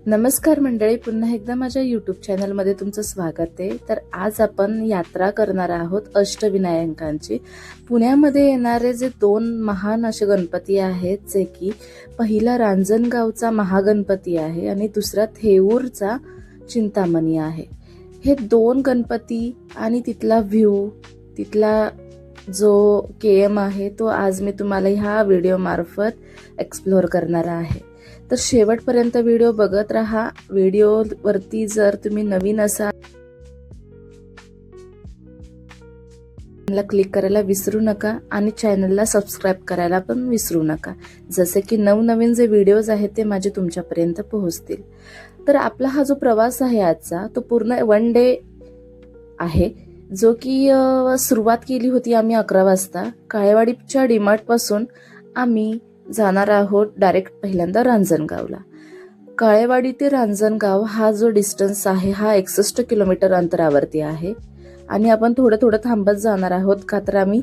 नमस्कार मंडळी, पुन्हा एकदा माझ्या यूट्यूब चॅनलमध्ये तुमचं स्वागत आहे। तर आज आपण यात्रा करणार आहोत अष्टविनायकांची। पुण्यामध्ये येणारे जे दोन महान असे गणपती आहेत, जे की पहिला रांजणगावचा महागणपती आहे आणि दुसरा थेऊरचा चिंतामणी आहे। हे दोन गणपती आणि तिथला व्ह्यू, तिथला जो केएम आहे तो आज मी तुम्हाला ह्या व्हिडिओ मार्फत एक्सप्लोर करणार आहे। तर शेवटपर्यंत व्हिडिओ बघत राहा। व्हिडिओवरती जर तुम्ही नवीन असाल ला क्लिक करायला विसरू नका आणि चॅनलला सबस्क्राइब करायला पण विसरू नका, जसे की नवनवीन जे व्हिडिओज आहेत ते माझे तुमच्यापर्यंत पोहोचतील। तर आपला हा जो प्रवास आहे आजचा, तो पूर्ण 1 डे आहे, जो की सुरुवात केली होती आम्ही 11 वाजता। काळेवाडीच्या डीमार्ट पासून आम्ही जाणार आहोत डायरेक्ट पहिल्यांदा रांजणगावला। काळेवाडी ते रांजणगाव हा जो डिस्टन्स आहे हा 61 किलोमीटर अंतरावरती आहे आणि आपण थोडं थोडं थांबत जाणार आहोत, का तर आम्ही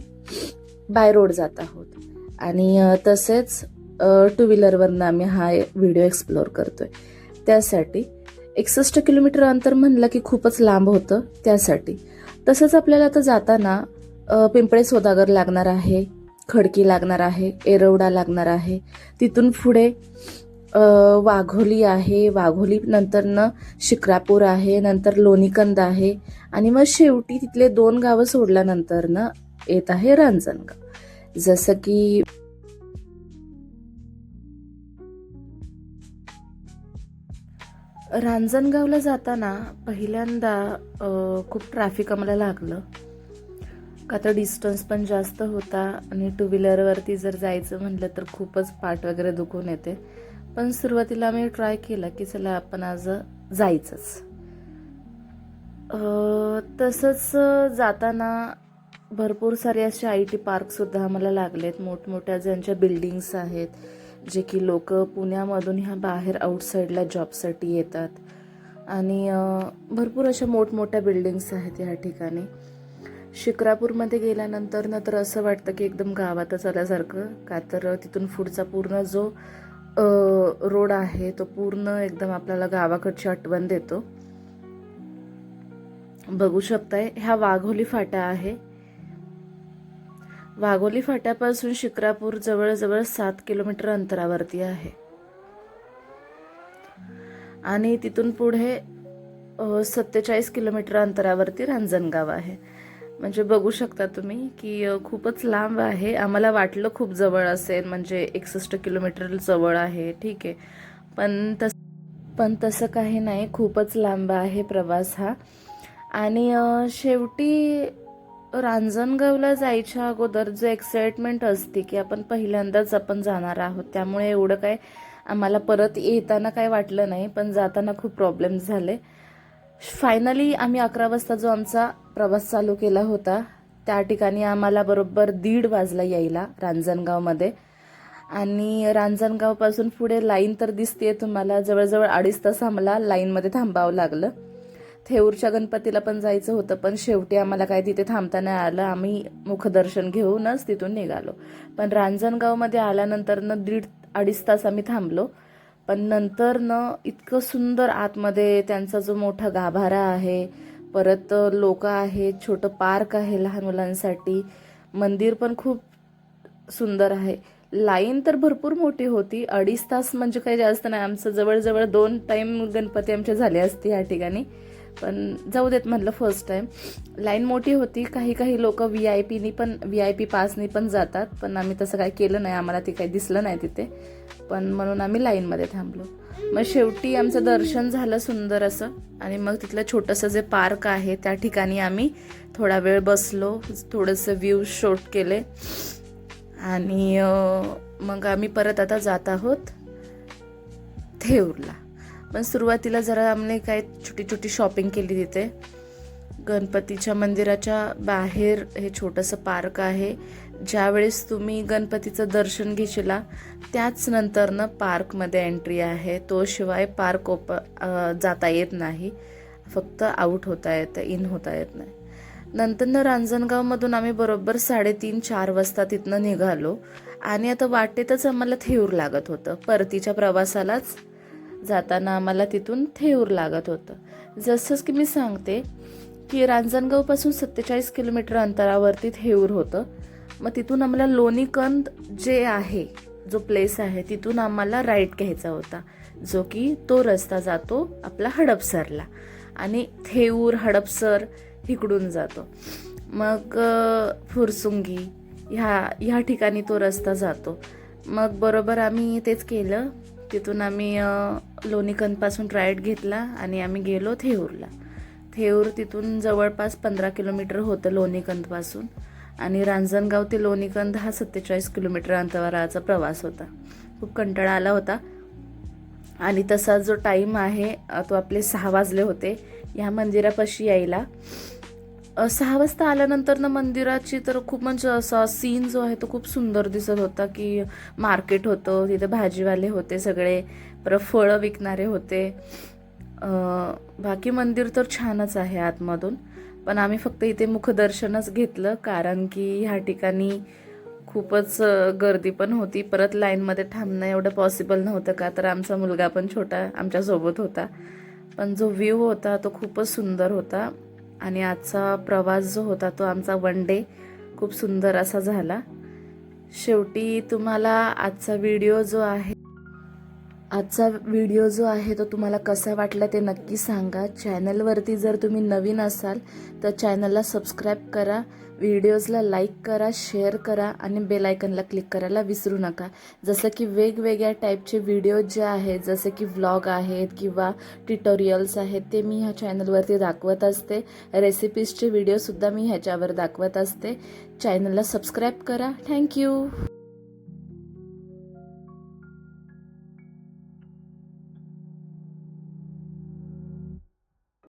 बाय रोड जात आहोत आणि तसेच 2 व्हीलरवरनं आम्ही हा व्हिडिओ एक्सप्लोर करतोय। त्यासाठी 61 किलोमीटर अंतर म्हणलं की खूपच लांब होतं, त्यासाठी तसंच आपल्याला आता जाताना पिंपळे सौदागर लागणार आहे, खडकी लागणार आहे, एरवडा लागणार आहे, तिथून पुढे वाघोली आहे, वाघोली नंतरनं शिक्रापूर आहे, नंतर लोणीकंद आहे आणि मग शेवटी तिथले 2 गावं सोडल्यानंतरनं येत आहे रांजणगाव। जसं की रांजणगावला जाताना पहिल्यांदा खूप ट्रॅफिक आम्हाला लागलं, का तर डिस्टन्स पण जास्त होता आणि 2 व्हीलरवरती जर जायचं म्हटलं तर खूपच पाठ वगैरे दुखून येते। पण सुरुवातीला आम्ही ट्राय केला की चला आपण आज जायचंच। तसंच जाताना भरपूर सारे असे IT पार्क सुद्धा आम्हाला लागलेत, मोठमोठ्या ज्यांच्या बिल्डिंग्स आहेत, जे की लोक पुण्यामधून ह्या बाहेर आउटसाईडला जॉबसाठी येतात आणि भरपूर अशा मोठमोठ्या बिल्डिंग्स आहेत ह्या ठिकाणी। शिक्रापूरमध्ये गेल्यानंतर ना तर असं वाटतं की एकदम गावातच आल्यासारखं, का तर तिथून पुढचा पूर्ण जो रोड आहे तो पूर्ण एकदम आपल्याला गावाकडची आठवण देतो। बघू शकताय ह्या वाघोली फाटा आहे। वाघोली फाट्यापासून शिक्रापूर जवळजवळ 7 किलोमीटर अंतरावरती आहे आणि तिथून पुढे 47 किलोमीटर अंतरावरती रांजणगाव आहे। म्हणजे बघू शकता तुम्ही की खूपच लांब आहे। आम्हाला वाटलं खूप जवळ असेल, म्हणजे 61 किलोमीटर जवळ आहे, ठीक आहे, पण तसं काही नाही, खूपच लांब आहे प्रवास हा। आणि शेवटी रांजणगावला जायच्या अगोदर जो एक्साइटमेंट असते की आपण पहिल्यांदाच जाणार आहोत, त्यामुळे एवढं काय आम्हाला परत येताना काय वाटलं नाही, पण जाताना खूप प्रॉब्लेम झाले। फायनली आम्ही 11 वाजता जो आमचा प्रवास चालू केला होता, त्या ठिकाणी आम्हाला बरोबर 1:30 वाजला यायला रांजणगावमध्ये। आणि रांजणगावपासून पुढे लाईन तर दिसते तुम्हाला, जवळजवळ 2.5 तास आम्हाला लाईनमध्ये थांबावं लागलं। थेऊरच्या गणपतीला पण जायचं होतं, पण शेवटी आम्हाला काय तिथे थांबता नाही आलं, आम्ही मुखदर्शन घेऊनच तिथून निघालो। पण रांजणगावमध्ये आल्यानंतर 1.5-2.5 तास आम्ही थांबलो, पण नंतर इतकं सुंदर आतमध्ये त्यांचा जो मोठा गाभारा आहे, परत लोक आहेत, छोटं पार्क आहे लहान मुलांसाठी, मंदिर पण खूप सुंदर आहे। लाईन तर भरपूर मोठी होती, 2.5 तास म्हणजे काही जास्त नाही, आमचं जवळजवळ 2 टाइम गणपती आमचे झाले असते या ठिकाणी, पण जाऊ देत म्हटलं, फर्स्ट टाइम लाईन मोठी होती। काही लोक VIP पासनी पण जातात, पण आम्ही तसं काही केलं नाही, आम्हाला ते काही दिसलं नाही तिथे, पण म्हणून आम्ही लाईनमध्ये थांबलो। मग शेवटी आमचं दर्शन झालं सुंदर असं, आणि मग तिथलं छोटंसं जे पार्क आहे त्या ठिकाणी आम्ही थोडा वेळ बसलो, थोडंसं व्ह्यू शूट केले आणि मग आम्ही परत आता जात आहोत थेऊरला। पण सुरुवातीला जरा आम्ही काय छोटी छोटी शॉपिंग केली तिथे। गणपतीच्या मंदिराच्या बाहेर हे छोटंसं पार्क आहे, ज्यावेळेस तुम्ही गणपतीचं दर्शन घेशीला त्याच नंतरनं पार्कमध्ये एंट्री आहे, तो शिवाय पार्क जाता येत नाही, फक्त आउट होता येतं, इन होता येत नाही। नंतरनं रांजणगावमधून आम्ही बरोबर 3:30-4 वाजता तिथनं निघालो आणि आता वाटेतच आम्हाला थेऊर लागत होतं, परतीच्या प्रवासालाच जाताना आम्हाला तिथून थेऊर लागत होतं. जसंच की मी सांगते की रांजणगावपासून 47 किलोमीटर अंतरावरती थेऊर होतं. मग तिथून आम्हाला लोणीकंद जे आहे, जो प्लेस आहे, तिथून आम्हाला राईट घ्यायचा होता, जो की तो रस्ता जातो आपला हडपसरला आणि थेऊर हडपसर इकडून जातो. मग फुरसुंगी ह्या ठिकाणी तो रस्ता जातो. मग बरोबर आम्ही तेच केलं. तिथून आम्ही लोणीकंदपासून राईट घेतला आणि आम्ही गेलो थेऊरला. थेऊर तिथून जवळपास 15 किलोमीटर होतं लोणीकंदपासून आणि रांजणगाव ते लोणीकंद हा 47 किलोमीटर अंतराचा प्रवास होता. खूप कंटाळा आला होता आणि तसा जो टाईम आहे तो आपले 6 वाजले होते ह्या मंदिरापाशी यायला. 6 वाजता आल्यानंतर ना मंदिराची तर खूप म्हणजे असा सीन जो आहे तो खूप सुंदर दिसत होता की मार्केट होतं, तिथे भाजीवाले होते सगळे, परत फळं विकणारे होते. बाकी मंदिर तर छानच आहे आतमधून, पण आम्ही फक्त इथे मुखदर्शनच घेतलं कारण की ह्या ठिकाणी खूपच गर्दी पण होती. परत लाईनमध्ये थांबणं एवढं पॉसिबल नव्हतं का तर आमचा मुलगा पण छोटा आमच्यासोबत होता. पण जो व्ह्यू होता तो खूपच सुंदर होता आणि आजचा प्रवास जो होता तो आमचा 1 डे खूप सुंदर असा झाला. शेवटी तुम्हाला आजचा व्हिडिओ जो आहे तो तुम्हाला कसा वाटला ते नक्की सांगा. चॅनलवरती जर तुम्ही नवीन असाल तर चॅनलला सबस्क्राईब करा, व्हिडिओजला लाईक करा, शेअर करा आणि बेल आयकनला क्लिक करायला विसरू नका. जसं की वेगवेगळ्या टाईपचे व्हिडिओ जे आहेत, जसे की व्लॉग आहेत किंवा ट्युटोरियल्स आहेत, ते मी ह्या चॅनलवरती दाखवत असते. रेसिपीजचे व्हिडिओसुद्धा मी ह्याच्यावर दाखवत असते. चॅनलला सबस्क्राईब करा. थँक्यू.